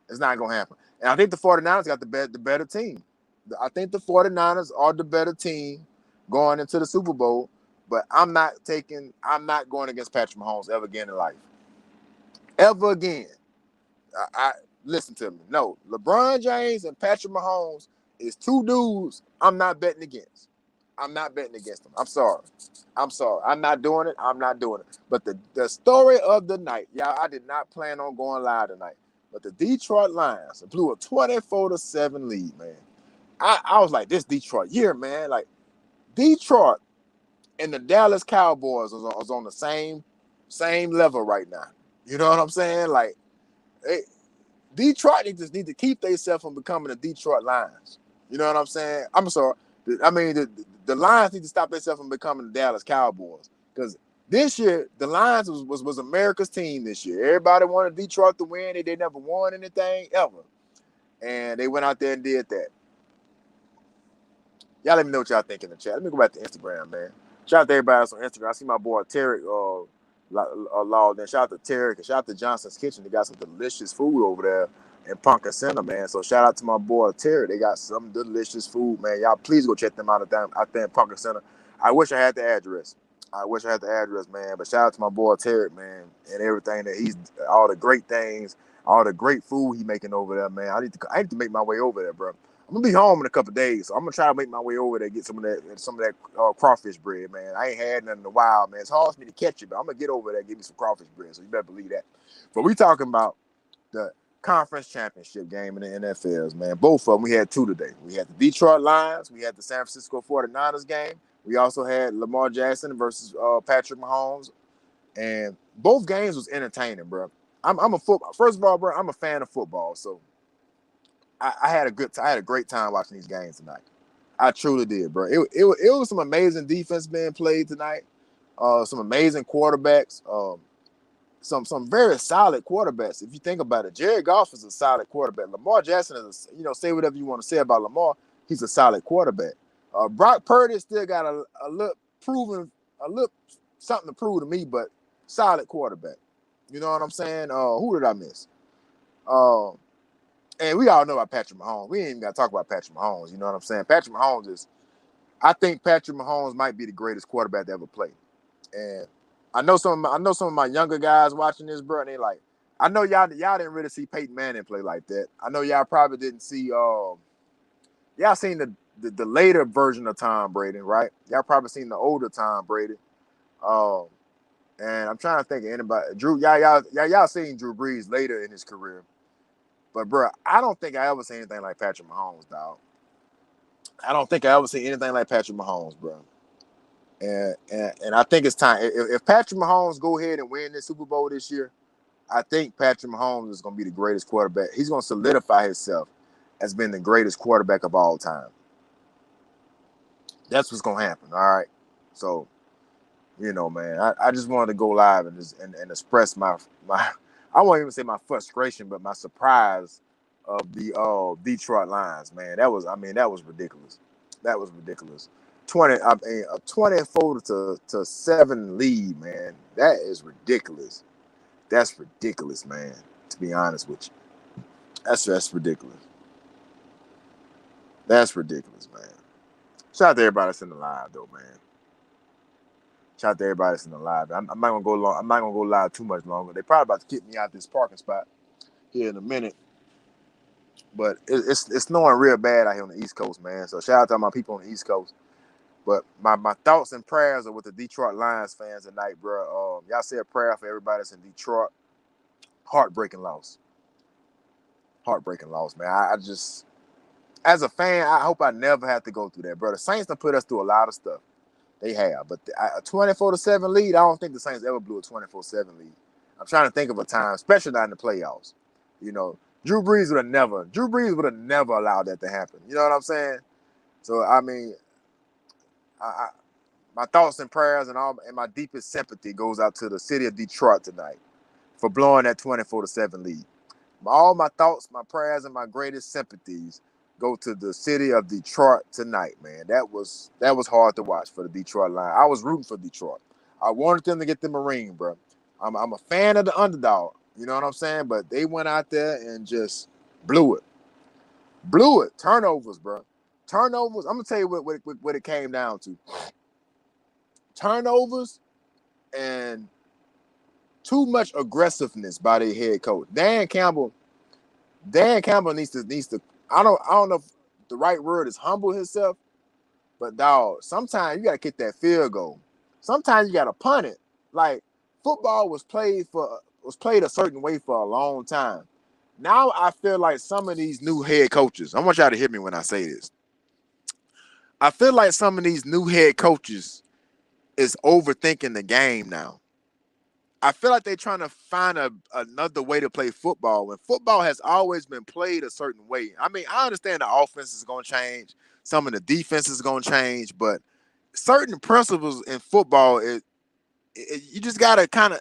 It's not going to happen. And I think the 49ers got the better team. I think the 49ers are the better team going into the Super Bowl, but I'm not going against Patrick Mahomes ever again in life. Ever again. I listen to me. No, LeBron James and Patrick Mahomes is two dudes I'm not betting against. I'm not betting against them. I'm sorry. I'm not doing it. I'm not doing it. But the story of the night, y'all, I did not plan on going live tonight. But the Detroit Lions blew a 24-7 lead, man. I was like, this Detroit year, man. Like, Detroit and the Dallas Cowboys is on the same level right now. You know what I'm saying? Like, Detroit need to keep themselves from becoming the Detroit Lions. You know what I'm saying? I'm sorry. I mean, the Lions need to stop themselves from becoming the Dallas Cowboys. Because this year, the Lions was America's team this year. Everybody wanted Detroit to win. They never won anything ever. And they went out there and did that. Y'all let me know what y'all think in the chat. Let me go back to Instagram, man. Shout out to everybody else on Instagram. I see my boy Tarek logged in. Shout out to Tarek and shout out to Johnson's Kitchen. They got some delicious food over there in Punkin Center, man. So shout out to my boy Tarek. They got some delicious food, man. Y'all please go check them out out there in Punkin Center. I wish I had the address. Man. But shout out to my boy Tarek, man, and everything that all the great things, all the great food he making over there, man. I need to make my way over there, bro. I'm gonna be home in a couple of days, so I'm gonna try to make my way over there, get some of that crawfish bread, man. I ain't had nothing in a while, man. It's hard for me to catch it, but I'm gonna get over there and get me some crawfish bread. So you better believe that. But we talking about the conference championship game in the NFLs, man. Both of them. We had two today. We had the Detroit Lions. We had the San Francisco 49ers game. We also had Lamar Jackson versus Patrick Mahomes, and both games was entertaining, bro. I'm a football. First of all, bro, I'm a fan of football, so. I had a great time watching these games tonight. I truly did, bro. It was some amazing defense being played tonight. Some amazing quarterbacks. Some very solid quarterbacks. If you think about it, Jared Goff is a solid quarterback. Lamar Jackson is, say whatever you want to say about Lamar. He's a solid quarterback. Brock Purdy still got a little something to prove to me, but solid quarterback. You know what I'm saying? Who did I miss? And we all know about Patrick Mahomes. We ain't even got to talk about Patrick Mahomes. You know what I'm saying? I think Patrick Mahomes might be the greatest quarterback to ever play. And I know some of my younger guys watching this, bro, and they like, I know y'all didn't really see Peyton Manning play like that. I know y'all probably didn't see y'all seen the later version of Tom Brady, right? Y'all probably seen the older Tom Brady. And I'm trying to think of anybody. Y'all seen Drew Brees later in his career. But, bro, I don't think I ever seen anything like Patrick Mahomes, dog. I don't think I ever seen anything like Patrick Mahomes, bro. And I think it's time. If Patrick Mahomes go ahead and win this Super Bowl this year, I think Patrick Mahomes is going to be the greatest quarterback. He's going to solidify himself as being the greatest quarterback of all time. That's what's going to happen, all right? So, man, I just wanted to go live and express my I won't even say my frustration, but my surprise of the Detroit Lions, man. That was ridiculous. That was ridiculous. A 24-7 lead, man. That is ridiculous. That's ridiculous, man. To be honest with you, that's ridiculous. That's ridiculous, man. Shout out to everybody that's in the live, though, man. Shout out to everybody that's in the live. I'm not gonna go long. I'm not gonna go live too much longer. They're probably about to kick me out this parking spot here in a minute. But it's snowing real bad out here on the East Coast, man. So shout out to all my people on the East Coast. But my thoughts and prayers are with the Detroit Lions fans tonight, bro. Y'all say a prayer for everybody that's in Detroit. Heartbreaking loss. Heartbreaking loss, man. I just, as a fan, I hope I never have to go through that, bro. The Saints done put us through a lot of stuff. They have. But a 24-7 lead, I don't think the Saints ever blew a 24-7 lead. I'm trying to think of a time, especially not in the playoffs. Drew Brees would have never allowed that to happen. You know what I'm saying? So, I mean, my thoughts and prayers and my deepest sympathy goes out to the city of Detroit tonight for blowing that 24-7 lead. All my thoughts, my prayers, and my greatest sympathies go to the city of Detroit tonight, man. That was hard to watch for the Detroit Lions. I was rooting for Detroit. I wanted them to get the ring, bro. I'm a fan of the underdog. You know what I'm saying? But they went out there and just blew it. Blew it. Turnovers, bro. Turnovers. I'm gonna tell you what it came down to. Turnovers and too much aggressiveness by their head coach. Dan Campbell needs to I don't know if the right word is humble himself, but dog, sometimes you gotta kick that field goal. Sometimes you gotta punt it. Like football was played a certain way for a long time. Now I feel like some of these new head coaches, I want y'all to hear me when I say this. I feel like some of these new head coaches is overthinking the game now. I feel like they're trying to find another way to play football when football has always been played a certain way. I mean, I understand the offense is going to change, some of the defense is going to change, but certain principles in football, you just got to kind of,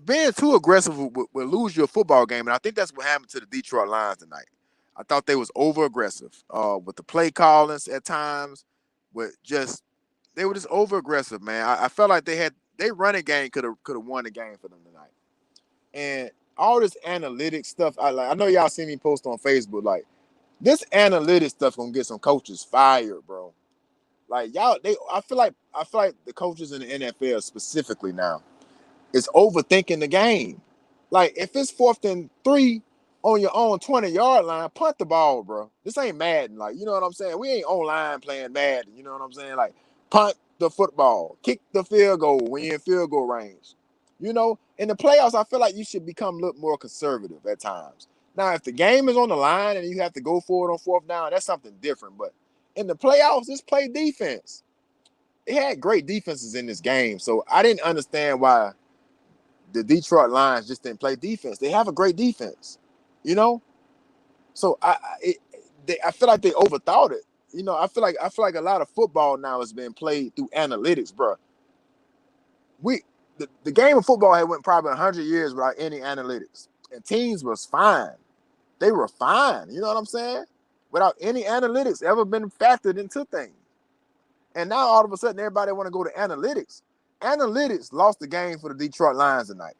being too aggressive will lose your football game. And I think that's what happened to the Detroit Lions tonight. I thought they was over aggressive with the play callings at times, they were just over aggressive, man. I felt like they running game could have won the game for them tonight. And all this analytics stuff, I know y'all see me post on Facebook, like this analytics stuff gonna get some coaches fired, bro. Like I feel like the coaches in the NFL specifically now is overthinking the game. Like if it's 4th and 3 on your own 20-yard line, punt the ball, bro. This ain't Madden. Like, you know what I'm saying? We ain't online playing Madden. You know what I'm saying? Like, punt the football, kick the field goal when you're in field goal range. In the playoffs, I feel like you should become a little more conservative at times. Now, if the game is on the line and you have to go for it on 4th down, that's something different. But in the playoffs, just play defense. They had great defenses in this game, so I didn't understand why the Detroit Lions just didn't play defense. They have a great defense, So I feel like they overthought it. I feel like a lot of football now is being played through analytics, bro. The game of football had went probably 100 years without any analytics, and teams was fine. They were fine. You know what I'm saying? Without any analytics ever been factored into things. And now all of a sudden everybody want to go to analytics. Analytics lost the game for the Detroit Lions tonight.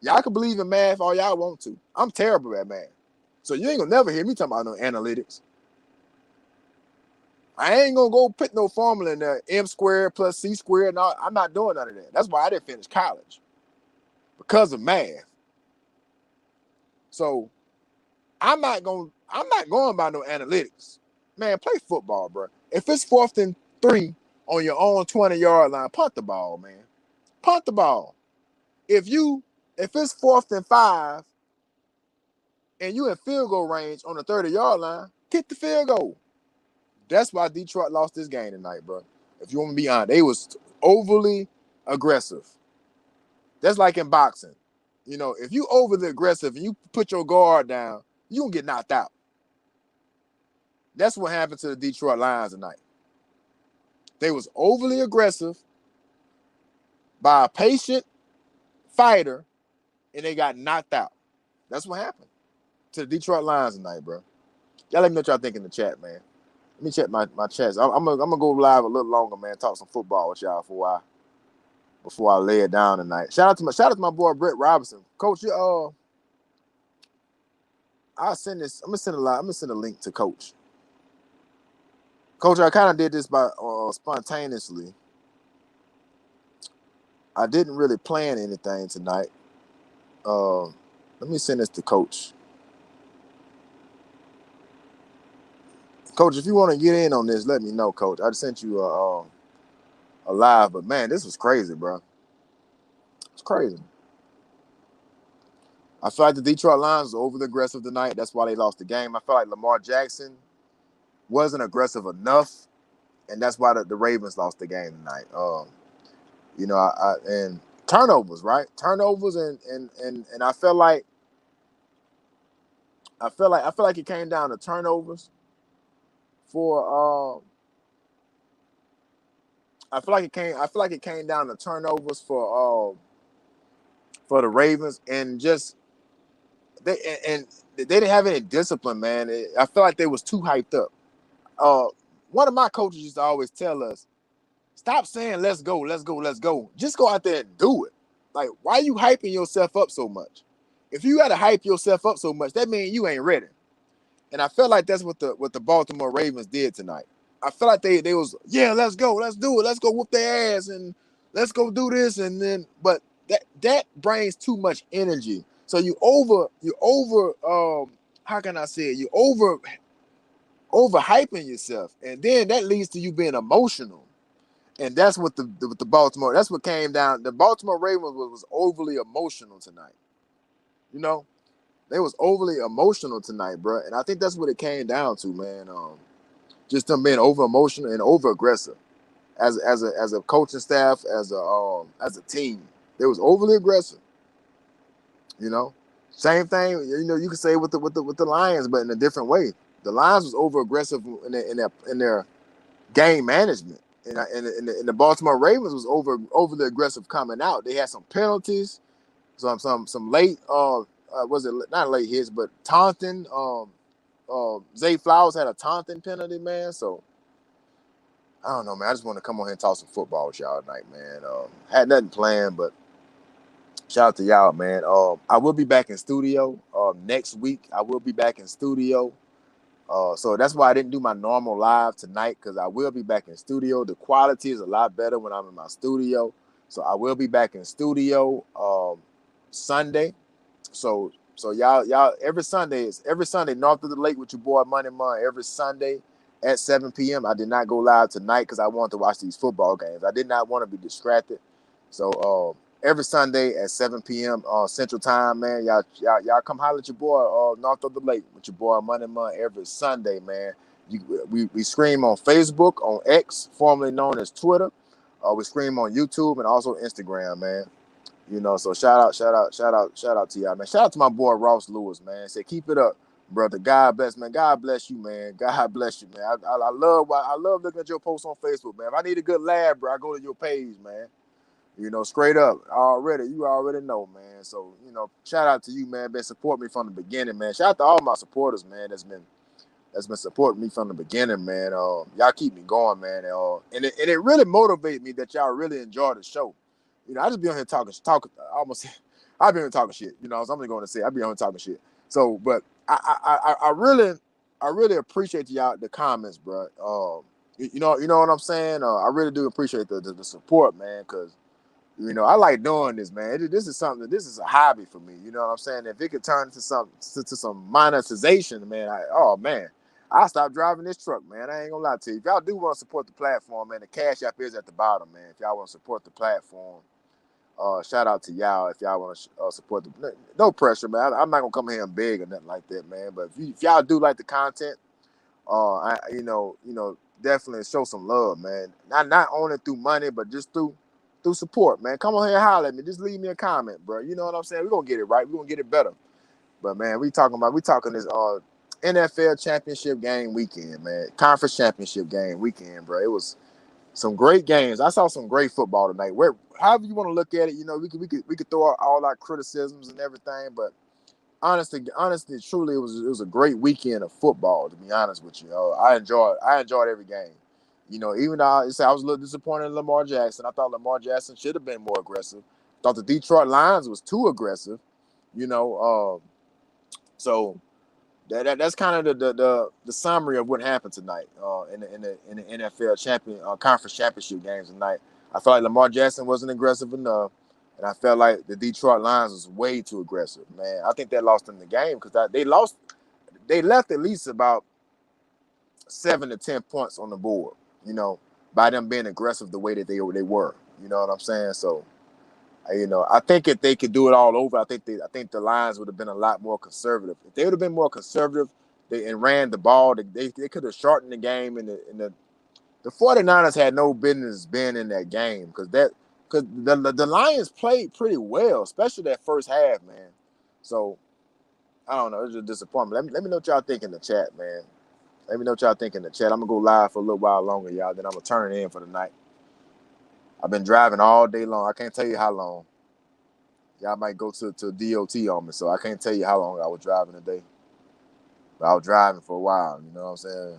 Y'all can believe in math all y'all want to. I'm terrible at math. So you ain't gonna never hear me talking about no analytics. I ain't gonna go put no formula in there, M squared plus C squared. No, I'm not doing none of that. That's why I didn't finish college. Because of math. So I'm not going by no analytics. Man, play football, bro. If it's 4th and 3 on your own 20-yard line, punt the ball, man. Punt the ball. If it's 4th and 5 and you in field goal range on the 30-yard line, kick the field goal. That's why Detroit lost this game tonight, bro. If you want to be honest, they was overly aggressive. That's like in boxing. If you overly aggressive and you put your guard down, you gonna get knocked out. That's what happened to the Detroit Lions tonight. They was overly aggressive by a patient fighter, and they got knocked out. That's what happened to the Detroit Lions tonight, bro. Y'all let me know what y'all think in the chat, man. Let me check my chats. I'm gonna go live a little longer, man. Talk some football with y'all before I lay it down tonight. Shout out to my boy Brett Robinson, Coach. I'll send this. I'm gonna send a link to Coach. Coach, I kind of did this by spontaneously. I didn't really plan anything tonight. Let me send this to Coach. Coach, if you want to get in on this, let me know, Coach. I just sent you a live, but man, this was crazy, bro. It's crazy. I feel like the Detroit Lions were overly aggressive tonight. That's why they lost the game. I feel like Lamar Jackson wasn't aggressive enough, and that's why the Ravens lost the game tonight. And turnovers, right? Turnovers, and I feel like it came down to turnovers for I feel like it came down to turnovers for the Ravens, and just they didn't have any discipline, man. I feel like they was too hyped up. One of my coaches used to always tell us, stop saying let's go, let's go, let's go. Just go out there and do it. Like, why you hyping yourself up so much? If you gotta hype yourself up so much, that means you ain't ready. And I felt like that's what the Baltimore Ravens did tonight. I feel like they was, yeah, let's go, let's do it, let's go whoop their ass, and let's go do this, and then but that brings too much energy. So you over how can I say it? You over hyping yourself, and then that leads to you being emotional. And that's what the Baltimore, that's what came down. The Baltimore Ravens was overly emotional tonight. You know, they was overly emotional tonight, bro. And I think that's what it came down to, man. Just them being over emotional and over aggressive as a coaching staff, as a team. They was overly aggressive. You know, same thing. You know, you could say with the Lions, but in a different way. The Lions was over aggressive in their game management, and the Baltimore Ravens was overly aggressive coming out. They had some penalties, some late was it not late hits, but taunting. Zay Flowers had a taunting penalty, man. So I don't know, man. I just want to come on here and talk some football with y'all tonight, man. Had nothing planned, but shout out to y'all, man. I will be back in studio next week. I will be back in studio. So that's why I didn't do my normal live tonight, because I will be back in studio. The quality is a lot better when I'm in my studio. So I will be back in studio Sunday. So y'all every Sunday north of the lake with your boy Money Man every Sunday at 7 p.m. I did not go live tonight because I wanted to watch these football games. I did not want to be distracted. So every Sunday at 7 p.m. Central Time, man. Y'all come holler at your boy north of the lake with your boy Money Man every Sunday, man. We stream on Facebook, on X, formerly known as Twitter. We stream on YouTube and also Instagram, man. You know, so shout out to y'all, man. Shout out to my boy Ross Lewis, man. Say keep it up, brother. God bless, man. God bless you, man. God bless you, man. I love looking at your posts on Facebook, man. If I need a good laugh, bro, I go to your page, man. You know, straight up. You already know, man. So, you know, shout out to you, man. Been supporting me from the beginning, man. Shout out to all my supporters, man. That's been supporting me from the beginning, man. Y'all keep me going, man. And it really motivates me that y'all really enjoy the show. You know, I just be on here talking almost. I be on here talking shit. You know, so I'm just going to say I be on here talking shit. So, but I really appreciate y'all the comments, bro. You know what I'm saying. I really do appreciate the support, man, because I like doing this, man. This is something. This is a hobby for me. You know what I'm saying? If it could turn into some monetization, man. Oh man, I'll stop driving this truck, man. I ain't gonna lie to you. If y'all do want to support the platform, man, the Cash App is at the bottom, man. If y'all want to support the platform, shout out to y'all. If y'all want to support no pressure, man. I'm not gonna come here and beg or nothing like that, man. But if y'all do like the content, definitely show some love, man. Not only through money, but just through support, man. Come on here and holler at me. Just leave me a comment, bro. You know what I'm saying? We're gonna get it right. We're gonna get it better. But man, we talking this NFL championship game weekend, man. Conference championship game weekend, bro. It was some great games. I saw some great football tonight. However you want to look at it, we could throw out all our criticisms and everything, but honestly, truly, it was a great weekend of football. To be honest with you, I enjoyed every game. Even though I was a little disappointed in Lamar Jackson. I thought Lamar Jackson should have been more aggressive. I thought the Detroit Lions was too aggressive. You know, so that's kind of the summary of what happened tonight in the NFL conference championship games tonight. I felt like Lamar Jackson wasn't aggressive enough, and I felt like the Detroit Lions was way too aggressive. Man, I think that lost them the game because they lost. They left at least about 7 to 10 points on the board. By them being aggressive the way that they were. You know what I'm saying? So. I think if they could do it all over, I think the Lions would have been a lot more conservative. If they would have been more conservative and ran the ball, they could have shortened the game. And the 49ers had no business being in that game because the Lions played pretty well, especially that first half, man. So I don't know, it was a disappointment. Let me know what y'all think in the chat, man. Let me know what y'all think in the chat. I'm gonna go live for a little while longer, y'all. Then I'm gonna turn it in for the night. I've been driving all day long. I can't tell you how long. Y'all might go to DOT on me, so I can't tell you how long I was driving today. But I was driving for a while, you know what I'm saying?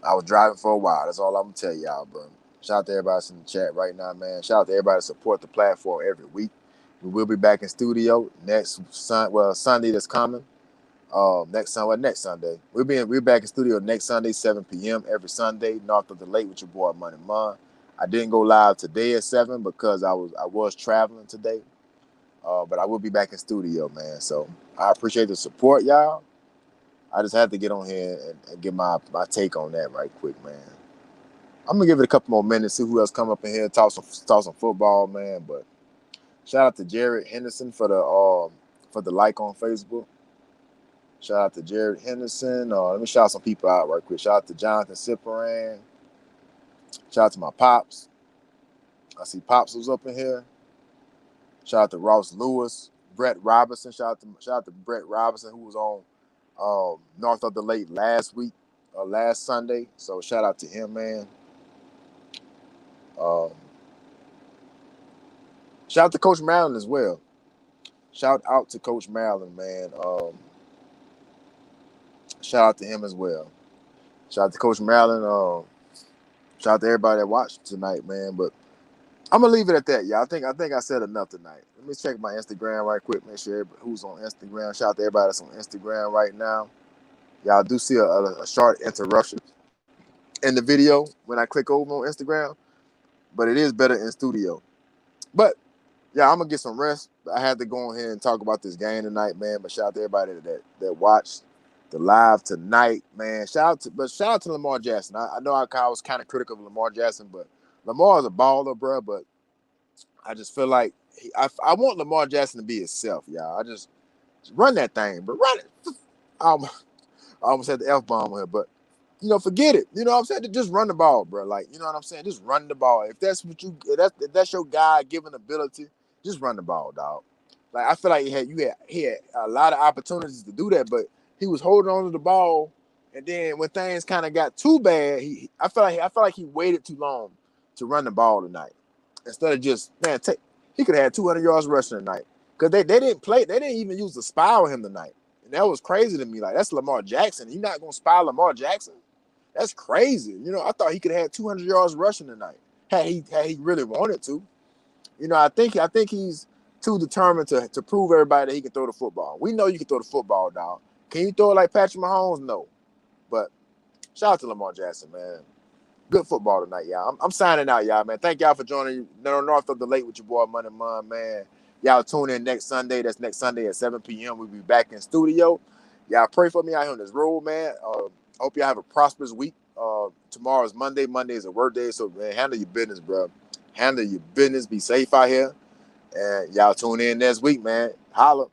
I was driving for a while. That's all I'm gonna tell y'all, bro. Shout out to everybody that's in the chat right now, man. Shout out to everybody that support the platform every week. We will be back in studio Sunday that's coming. Next Sunday. We're back in studio next Sunday, 7 p.m. every Sunday, north of the lake with your boy Money Mun. I didn't go live today at 7 because I was traveling today. But I will be back in studio, man. So I appreciate the support, y'all. I just had to get on here and get my take on that right quick, man. I'm gonna give it a couple more minutes, see who else come up in here, talk some football, man. But shout out to Jared Henderson for the like on Facebook. Shout out to Jared Henderson. Let me shout some people out right quick. Shout out to Jonathan Ciparan. Shout out to my pops. I see Pops was up in here. Shout out to Ross Lewis, Brett Robinson. Shout out to Brett Robinson, who was on North of the Lake last Sunday. So shout out to him, man. Shout out to Coach Maryland as well. Shout out to Coach Maryland, man. Shout out to him as well. Shout out to Coach Maryland. Shout out to everybody that watched tonight, man. But I'm gonna leave it at that, y'all. I think I said enough tonight. Let me check my Instagram right quick. Make sure who's on Instagram. Shout out to everybody that's on Instagram right now. Y'all do see a short interruption in the video when I click over on Instagram, but it is better in studio. But yeah, I'm gonna get some rest. I had to go ahead and talk about this game tonight, man. But shout out to everybody that watched the live tonight, man. Shout out to Lamar Jackson. I know I was kind of critical of Lamar Jackson, but Lamar is a baller, bro. But I just feel like I want Lamar Jackson to be himself, y'all. I just run that thing, but run it. I almost had the F-bomb here, but forget it. You know what I'm saying? Just run the ball, bro. Like, you know what I'm saying? Just run the ball. If that's your God-given ability, just run the ball, dog. Like, I feel like he had a lot of opportunities to do that, but he was holding on to the ball, and then when things kind of got too bad, I feel like he waited too long to run the ball tonight. Instead of just, man, he could have had 200 yards rushing tonight. Because they didn't even use the spy on him tonight. And that was crazy to me. Like, that's Lamar Jackson. You're not gonna spy Lamar Jackson? That's crazy. I thought he could have had 200 yards rushing tonight had he really wanted to. I think he's too determined to prove everybody that he can throw the football. We know you can throw the football, dog. Can you throw it like Patrick Mahomes? No. But shout out to Lamar Jackson, man. Good football tonight, y'all. I'm signing out, y'all, man. Thank y'all for joining North of the Lake with your boy Money Mun, man. Y'all tune in next Sunday. That's next Sunday at 7 p.m. We'll be back in studio. Y'all pray for me out here on this road, man. Hope y'all have a prosperous week. Tomorrow is Monday. Monday is a work day, so man, handle your business, bro. Handle your business. Be safe out here. And y'all tune in next week, man. Holla.